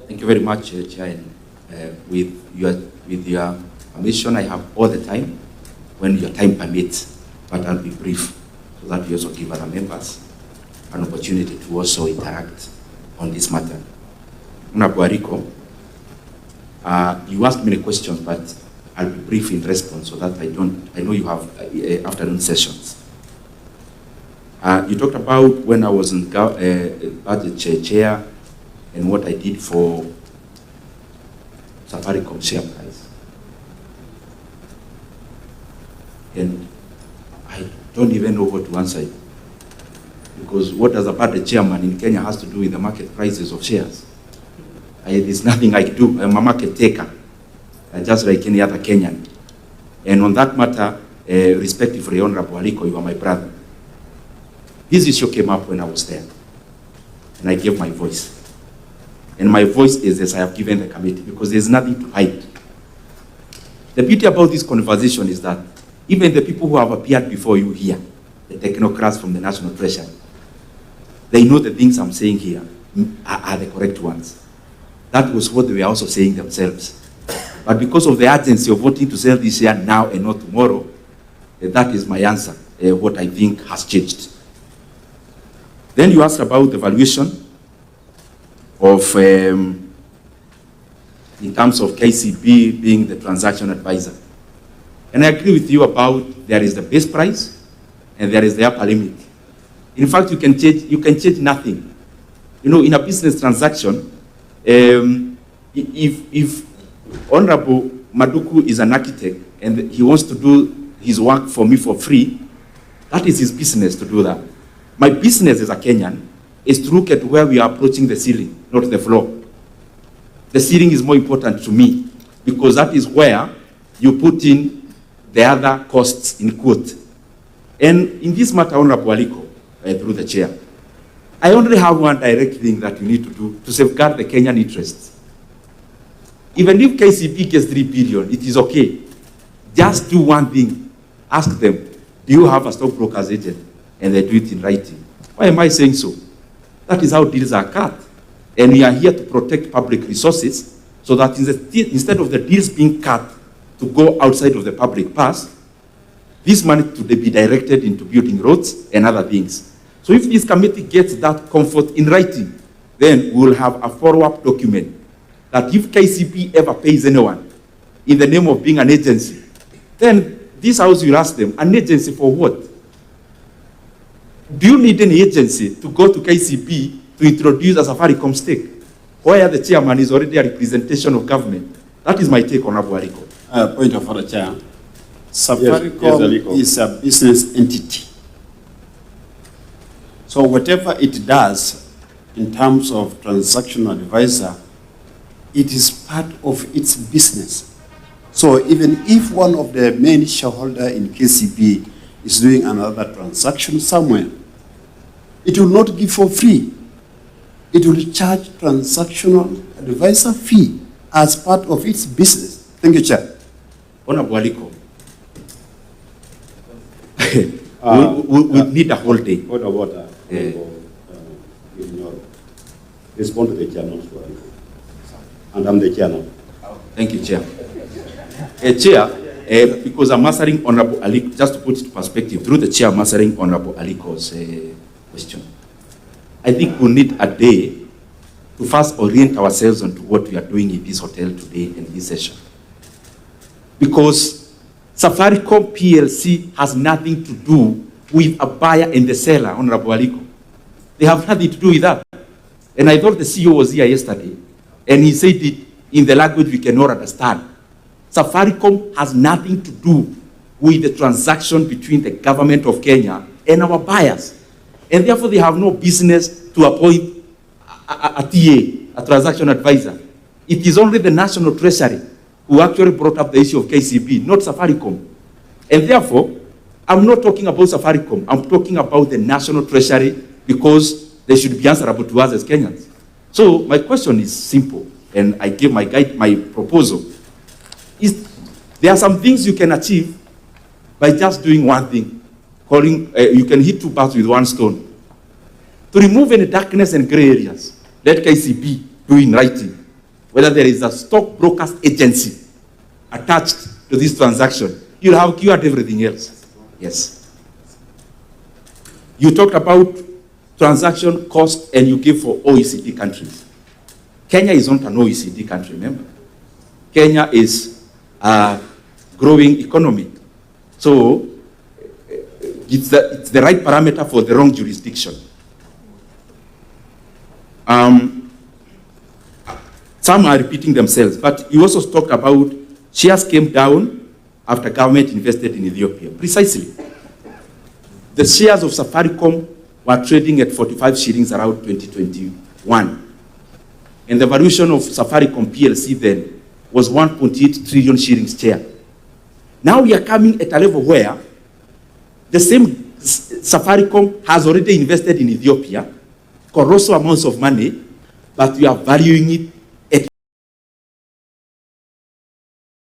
Thank you very much, Chair. With your permission, I have all the time when your time permits, but I'll be brief so that we also give other members an opportunity to also interact on this matter. Honorable Ariko, you asked many questions, but I'll be brief in response so that I know you have afternoon sessions. You talked about when I was in budget chair and what I did for Safaricom share price. And I don't even know what to answer you. Because what does a budget chairman in Kenya has to do with the market prices of shares? There's nothing I do. I'm a market taker, just like any other Kenyan. And on that matter, respectively, Honorable Ariko, you are my brother. This issue came up when I was there, and I gave my voice. And my voice is as I have given the committee, because there's nothing to hide. The beauty about this conversation is that even the people who have appeared before you here, the technocrats from the National Treasury, they know the things I'm saying here are the correct ones. That was what they were also saying themselves. But because of the urgency of wanting to sell this share now and not tomorrow, that is my answer, what I think has changed. Then you asked about the valuation of, in terms of KCB being the transaction advisor. And I agree with you about there is the base price and there is the upper limit. In fact, you can change nothing. You know, in a business transaction, if Honorable Maduku is an architect and he wants to do his work for me for free, that is his business to do that. My business as a Kenyan is to look at where we are approaching the ceiling, not the floor. The ceiling is more important to me because that is where you put in the other costs in quote. And in this matter, Honorable Ariko, through the chair, I only have one direct thing that you need to do to safeguard the Kenyan interests. Even if KCB gets 3 billion, it is okay. Just do one thing. Ask them, do you have a stockbroker's agent? And they do it in writing. Why am I saying so? That is how deals are cut. And we are here to protect public resources so that instead of the deals being cut to go outside of the public purse, this money to be directed into building roads and other things. So if this committee gets that comfort in writing, then we will have a follow-up document that if KCB ever pays anyone in the name of being an agency, then this house will ask them, an agency for what? Do you need an agency to go to KCB to introduce a Safaricom stake, where the chairman is already a representation of government? That is my take on Abu Ariko. Point of order, Chair. Safaricom is a business entity. So whatever it does in terms of transactional advisor, it is part of its business. So even if one of the main shareholder in KCB is doing another transaction somewhere, it will not give for free. It will charge transactional advisor fee as part of its business. Thank you, Chair. Honorable Ariko, we need a whole day. Point of order. Nyoro. Respond to the chair, not to Ariko. And I'm the chair now. Thank you, Chair. Chair, because I'm answering Honorable Ariko, just to put it in perspective, through the chair, I'm answering Honorable Ariko's question. I think we need a day to first orient ourselves onto what we are doing in this hotel today in this session. Because Safaricom PLC has nothing to do with a buyer and the seller, Honorable Ariko. They have nothing to do with that. And I thought the CEO was here yesterday, and he said it in the language we cannot understand. Safaricom has nothing to do with the transaction between the government of Kenya and our buyers. And therefore, they have no business to appoint a TA, a transaction advisor. It is only the National Treasury who actually brought up the issue of KCB, not Safaricom. And therefore, I'm not talking about Safaricom. I'm talking about the National Treasury because they should be answerable to us as Kenyans. So my question is simple, and I gave my proposal. There are some things you can achieve by just doing one thing. You can hit 2 birds with 1 stone. To remove any darkness and gray areas, let KCB do in writing whether there is a stockbrokers agency attached to this transaction, you'll have cured everything else. Yes. You talked about transaction cost and you give for OECD countries. Kenya is not an OECD country, remember? Kenya is a growing economy. So it's the right parameter for the wrong jurisdiction. Some are repeating themselves, but you also talked about shares came down after government invested in Ethiopia. Precisely. The shares of Safaricom were trading at 45 shillings around 2021. And the valuation of Safaricom PLC then was 1.8 trillion shillings share. Now we are coming at a level where the same Safaricom has already invested in Ethiopia, colossal amounts of money, but we are valuing it